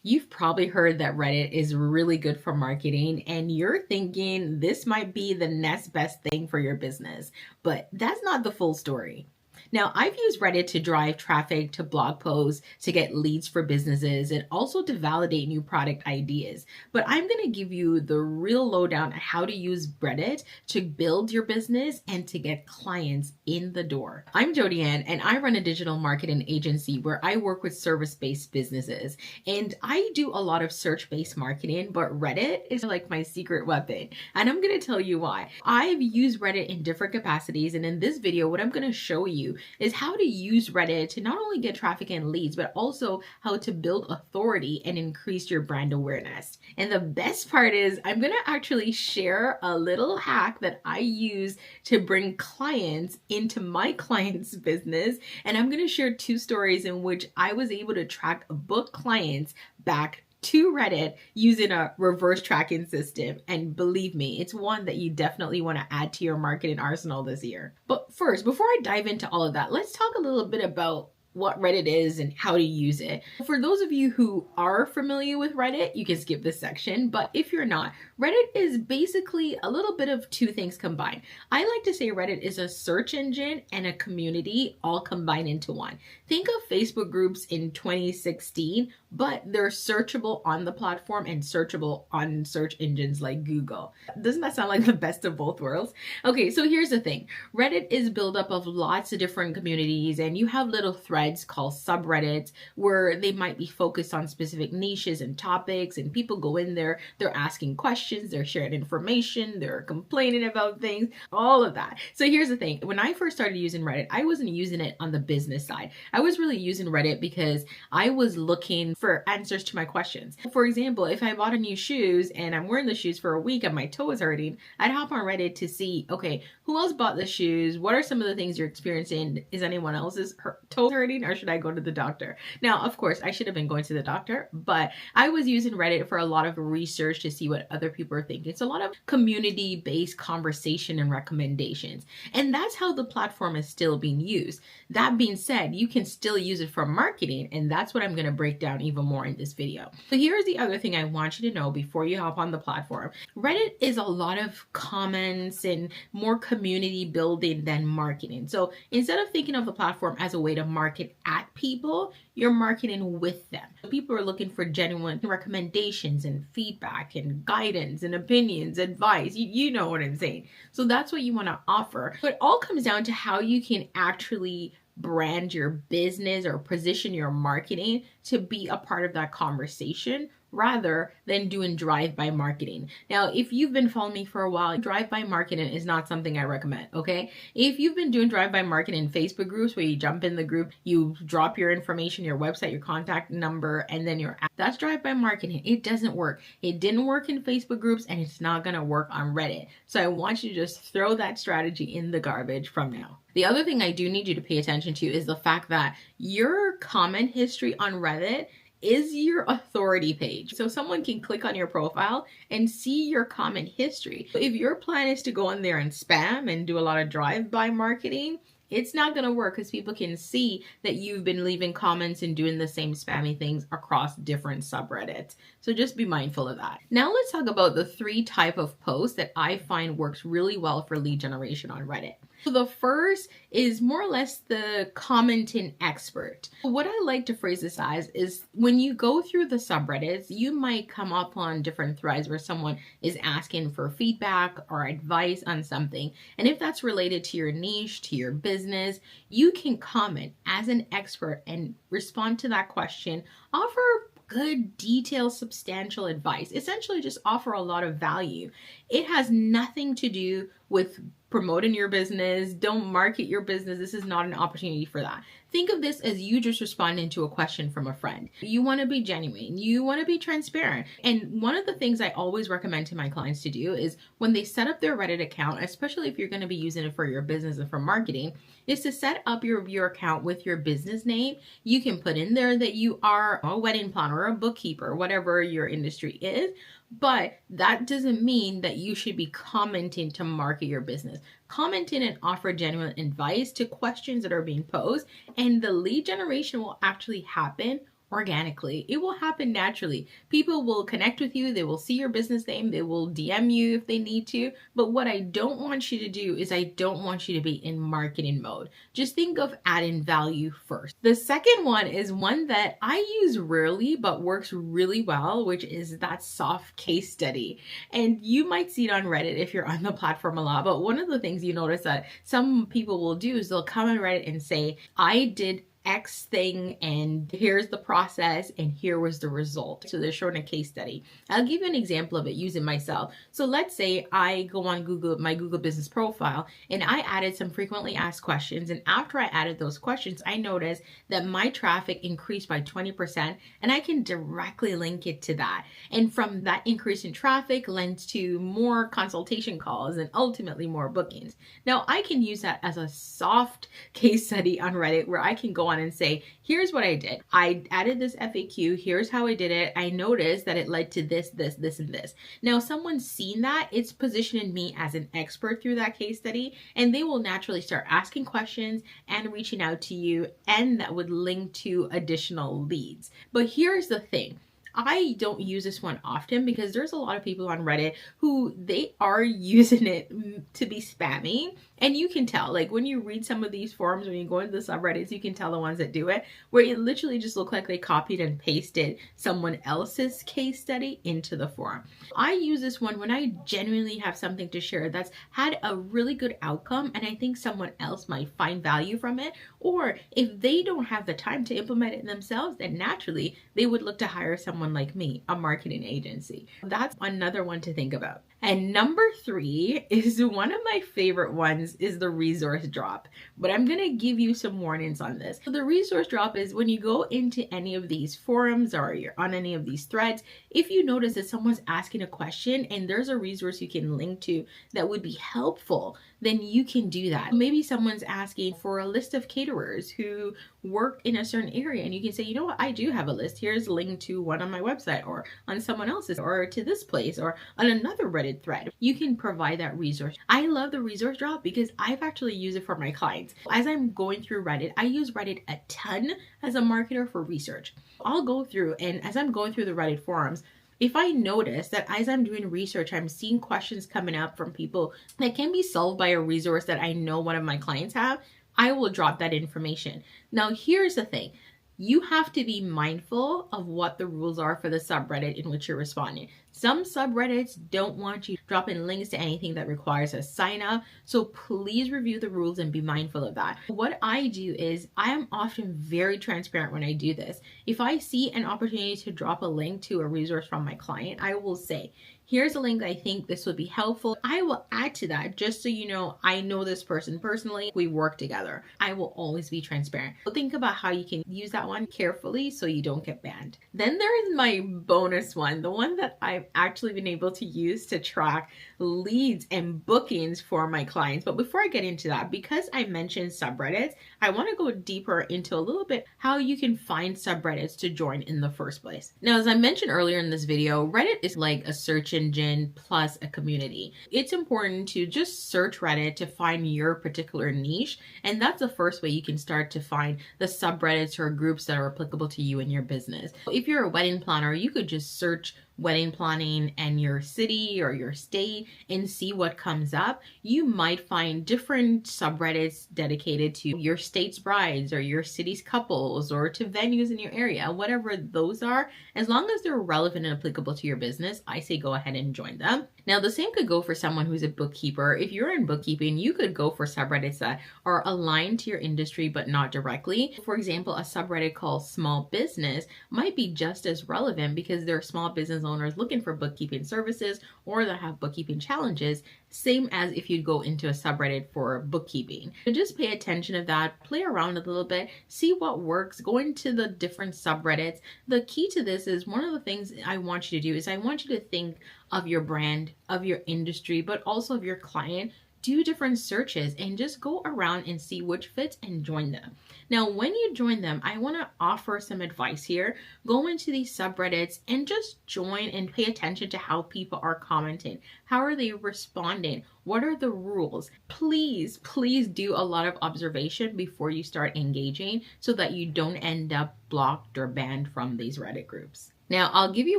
You've probably heard that Reddit is really good for marketing, and you're thinking this might be the next best thing for your business, but that's not the full story. Now, I've used Reddit to drive traffic to blog posts, to get leads for businesses, and also to validate new product ideas. But I'm going to give you the real lowdown on how to use Reddit to build your business and to get clients in the door. I'm Jody-Ann, and I run a digital marketing agency where I work with service-based businesses. And I do a lot of search-based marketing, but Reddit is like my secret weapon. And I'm going to tell you why. I've used Reddit in different capacities, and in this video, what I'm going to show you is how to use Reddit to not only get traffic and leads, but also how to build authority and increase your brand awareness. And the best part is I'm going to actually share a little hack that I use to bring clients into my client's business. And I'm going to share two stories in which I was able to book clients back to Reddit using a reverse tracking system. And believe me, it's one that you definitely want to add to your marketing arsenal this year. But first, before I dive into all of that, let's talk a little bit about what Reddit is and how to use it. For those of you who are familiar with Reddit, you can skip this section, but if you're not, Reddit is basically a little bit of two things combined. I like to say Reddit is a search engine and a community all combined into one. Think of Facebook groups in 2016, but they're searchable on the platform and searchable on search engines like Google. Doesn't that sound like the best of both worlds? Okay, so here's the thing. Reddit is built up of lots of different communities, and you have little threads called subreddits where they might be focused on specific niches and topics, and people go in there, they're asking questions, they're sharing information, they're complaining about things, all of that. So here's the thing. When I first started using Reddit, I wasn't using it on the business side. I was really using Reddit because I was looking for answers to my questions. For example, if I bought a new shoes and I'm wearing the shoes for a week and my toe is hurting, I'd hop on Reddit to see, okay, who else bought the shoes? What are some of the things you're experiencing? Is anyone else's toe hurting, or should I go to the doctor? Now, of course, I should have been going to the doctor, but I was using Reddit for a lot of research to see what other people are thinking. It's a lot of community-based conversation and recommendations. And that's how the platform is still being used. That being said, you can still use it for marketing, and that's what I'm going to break down even more in this video. So here's the other thing I want you to know before you hop on the platform. Reddit is a lot of comments and more community building than marketing. So instead of thinking of the platform as a way to market at people, you're marketing with them. People are looking for genuine recommendations and feedback and guidance and opinions, advice. You know what I'm saying. So that's what you want to offer. But it all comes down to how you can actually brand your business or position your marketing to be a part of that conversation rather than doing drive-by marketing. Now, if you've been following me for a while, drive-by marketing is not something I recommend, okay? If you've been doing drive-by marketing in Facebook groups where you jump in the group, you drop your information, your website, your contact number, and then that's drive-by marketing. It doesn't work. It didn't work in Facebook groups, and it's not gonna work on Reddit. So I want you to just throw that strategy in the garbage from now. The other thing I do need you to pay attention to is the fact that your comment history on Reddit is your authority page. So someone can click on your profile and see your comment history. If your plan is to go in there and spam and do a lot of drive-by marketing, it's not going to work because people can see that you've been leaving comments and doing the same spammy things across different subreddits. So just be mindful of that. Now let's talk about the three types of posts that I find works really well for lead generation on Reddit. So the first is more or less the commenting expert. What I like to phrase this as is when you go through the subreddits, you might come up on different threads where someone is asking for feedback or advice on something. And if that's related to your niche, to your business, you can comment as an expert and respond to that question, offer good, detailed, substantial advice. Essentially just offer a lot of value. It has nothing to do with promoting your business. Don't market your business. This is not an opportunity for that. Think of this as you just responding to a question from a friend. You want to be genuine. You want to be transparent. And one of the things I always recommend to my clients to do is when they set up their Reddit account, especially if you're going to be using it for your business and for marketing, is to set up your account with your business name. You can put in there that you are a wedding planner or a bookkeeper, whatever your industry is. But that doesn't mean that you should be commenting to market your business. Comment in and offer genuine advice to questions that are being posed, and the lead generation will actually happen organically. It will happen naturally. People will connect with you, they will see your business name, they will DM you if they need to. But what I don't want you to do is I don't want you to be in marketing mode. Just think of adding value first. The second one is one that I use rarely but works really well, which is that soft case study. And you might see it on Reddit if you're on the platform a lot, but one of the things you notice that some people will do is they'll come on Reddit and say, I did X thing and here's the process and here was the result. So they're showing a case study. I'll give you an example of it using myself. So let's say I go on Google, my Google business profile, and I added some frequently asked questions. And after I added those questions, I noticed that my traffic increased by 20%, and I can directly link it to that. And from that increase in traffic lends to more consultation calls and ultimately more bookings. Now I can use that as a soft case study on Reddit where I can go on and say, here's what I did. I added this FAQ. Here's how I did it. I noticed that it led to this, this, this, and this. Now, someone's seen that, it's positioning me as an expert through that case study, and they will naturally start asking questions and reaching out to you, and that would link to additional leads. But here's the thing. I don't use this one often because there's a lot of people on Reddit who they are using it to be spammy. And you can tell, like when you read some of these forums, when you go into the subreddits, you can tell the ones that do it, where it literally just look like they copied and pasted someone else's case study into the forum. I use this one when I genuinely have something to share that's had a really good outcome and I think someone else might find value from it. Or if they don't have the time to implement it themselves, then naturally they would look to hire someone like me, a marketing agency. That's another one to think about. And number 3 is one of my favorite ones, is the resource drop. But I'm gonna give you some warnings on this. So the resource drop is when you go into any of these forums or you're on any of these threads, if you notice that someone's asking a question and there's a resource you can link to that would be helpful, then you can do that. Maybe someone's asking for a list of caterers who work in a certain area, and you can say, you know what, I do have a list. Here's a link to one on my website or on someone else's or to this place or on another Reddit thread. You can provide that resource. I love the resource drop because I've actually used it for my clients. As I'm going through Reddit, I use Reddit a ton as a marketer for research. I'll go through, and as I'm going through the Reddit forums, if I notice that as I'm doing research, I'm seeing questions coming up from people that can be solved by a resource that I know one of my clients have, I will drop that information. Now, here's the thing. You have to be mindful of what the rules are for the subreddit in which you're responding. Some subreddits don't want you dropping links to anything that requires a sign up. So please review the rules and be mindful of that. What I do is I am often very transparent when I do this. If I see an opportunity to drop a link to a resource from my client, I will say, here's a link. I think this would be helpful. I will add to that just so you know I know this person personally. We work together. I will always be transparent. So think about how you can use that one carefully so you don't get banned. Then there is my bonus one, the one that I've actually been able to use to track leads and bookings for my clients. But before I get into that, because I mentioned subreddits, I want to go deeper into a little bit how you can find subreddits to join in the first place. Now, as I mentioned earlier in this video, Reddit is like a search engine plus a community. It's important to just search Reddit to find your particular niche, and that's the first way you can start to find the subreddits or groups that are applicable to you and your business. If you're a wedding planner, you could just search wedding planning and your city or your state and see what comes up. You might find different subreddits dedicated to your state's brides or your city's couples or to venues in your area. Whatever those are, as long as they're relevant and applicable to your business, I say go ahead and join them. Now, the same could go for someone who's a bookkeeper. If you're in bookkeeping, you could go for subreddits that are aligned to your industry but not directly. For example, a subreddit called Small Business might be just as relevant because there are small business owners looking for bookkeeping services or that have bookkeeping challenges, same as if you go into a subreddit for bookkeeping. So just pay attention to that, play around a little bit, see what works, go into the different subreddits. The key to this is one of the things I want you to do is I want you to think of your brand, of your industry, but also of your client. do different searches and just go around and see which fits and join them. Now, when you join them, I want to offer some advice here. Go into these subreddits and just join and pay attention to how people are commenting. How are they responding? What are the rules? Please, please do a lot of observation before you start engaging so that you don't end up blocked or banned from these Reddit groups. Now, I'll give you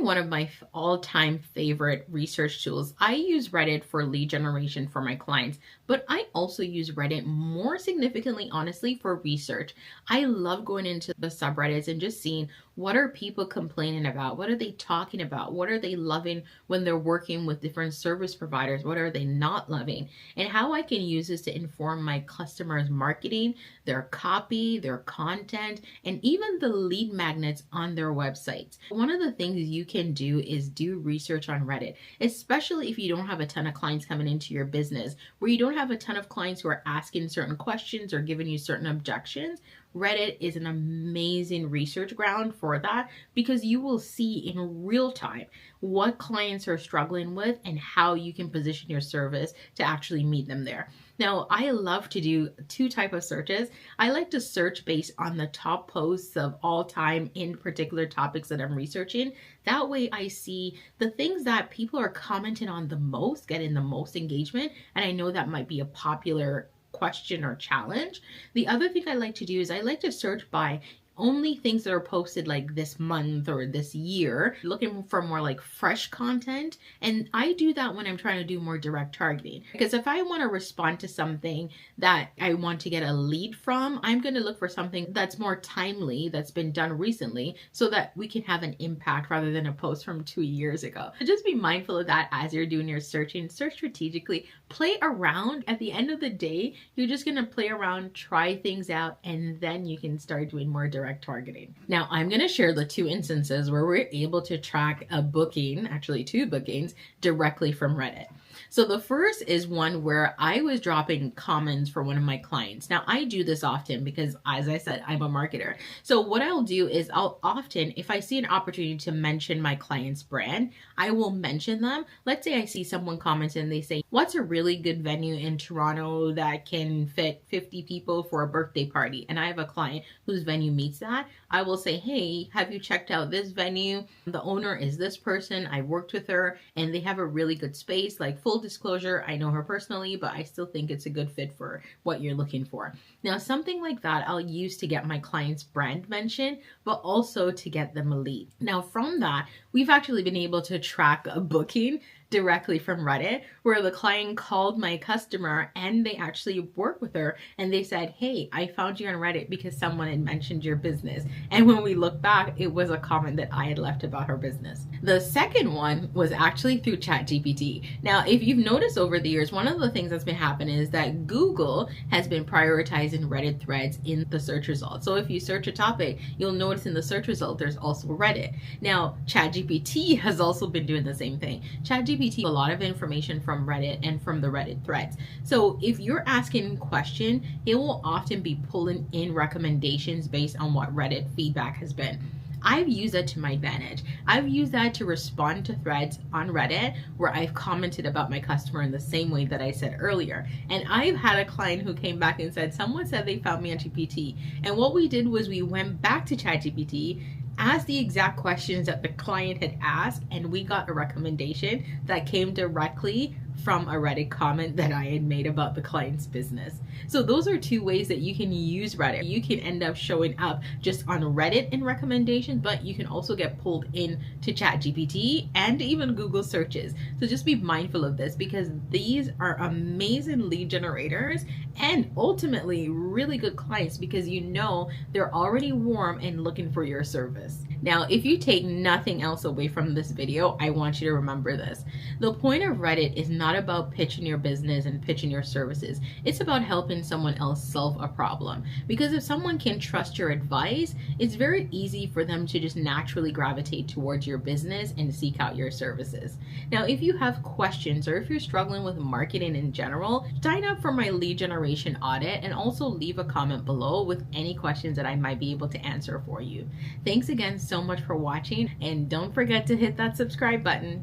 one of my all-time favorite research tools. I use Reddit for lead generation for my clients, but I also use Reddit more significantly, honestly, for research. I love going into the subreddits and just seeing what are people complaining about? What are they talking about? What are they loving when they're working with different service providers? What are they not loving? And how I can use this to inform my customers' marketing, their copy, their content, and even the lead magnets on their websites. One of the things you can do is do research on Reddit, especially if you don't have a ton of clients coming into your business, where you don't have a ton of clients who are asking certain questions or giving you certain objections. Reddit is an amazing research ground for that because you will see in real time what clients are struggling with and how you can position your service to actually meet them there. Now, I love to do two types of searches. I like to search based on the top posts of all time in particular topics that I'm researching. That way I see the things that people are commenting on the most, getting the most engagement, and I know that might be a popular question or challenge. The other thing I like to do is I like to search by only things that are posted like this month or this year, looking for more like fresh content. And I do that when I'm trying to do more direct targeting, because if I want to respond to something that I want to get a lead from, I'm going to look for something that's more timely, that's been done recently, so that we can have an impact rather than a post from 2 years ago. So just be mindful of that as you're doing your searching. Search strategically, play around. At the end of the day, you're just going to play around, try things out, and then you can start doing more direct targeting. Now, I'm going to share the two instances where we're able to track a booking, actually 2 bookings, directly from Reddit. So the first is one where I was dropping comments for one of my clients. Now, I do this often because, as I said, I'm a marketer. So what I'll do is I'll often, if I see an opportunity to mention my client's brand, I will mention them. Let's say I see someone comment and they say, what's a really good venue in Toronto that can fit 50 people for a birthday party? And I have a client whose venue meets that. I will say, hey, have you checked out this venue? The owner is this person. I worked with her and they have a really good space. Like, full disclosure, I know her personally, but I still think it's a good fit for what you're looking for. Now, something like that I'll use to get my client's brand mentioned, but also to get them a lead. Now, from that, we've actually been able to track a booking directly from Reddit, where the client called my customer and they actually worked with her and they said, hey, I found you on Reddit because someone had mentioned your business. And when we look back, it was a comment that I had left about her business. The second one was actually through ChatGPT. Now, if you've noticed over the years, one of the things that's been happening is that Google has been prioritizing Reddit threads in the search results. So if you search a topic, you'll notice in the search result, there's also Reddit. Now, ChatGPT has also been doing the same thing. ChatGPT a lot of information from Reddit and from the Reddit threads. So if you're asking a question, it will often be pulling in recommendations based on what Reddit feedback has been. I've used that to my advantage. I've used that to respond to threads on Reddit where I've commented about my customer in the same way that I said earlier. And I've had a client who came back and said, someone said they found me on GPT. And what we did was we went back to ChatGPT, asked the exact questions that the client had asked, and we got a recommendation that came directly from a Reddit comment that I had made about the client's business. So those are 2 ways that you can use Reddit. You can end up showing up just on Reddit in recommendations, but you can also get pulled in to ChatGPT and even Google searches. So just be mindful of this, because these are amazing lead generators and ultimately really good clients, because you know they're already warm and looking for your service. Now, if you take nothing else away from this video, I want you to remember this. The point of Reddit is not about pitching your business and pitching your services. It's about helping someone else solve a problem. Because if someone can trust your advice, it's very easy for them to just naturally gravitate towards your business and seek out your services. Now, if you have questions or if you're struggling with marketing in general, sign up for my lead generation audit and also leave a comment below with any questions that I might be able to answer for you. Thanks again so much for watching, and don't forget to hit that subscribe button.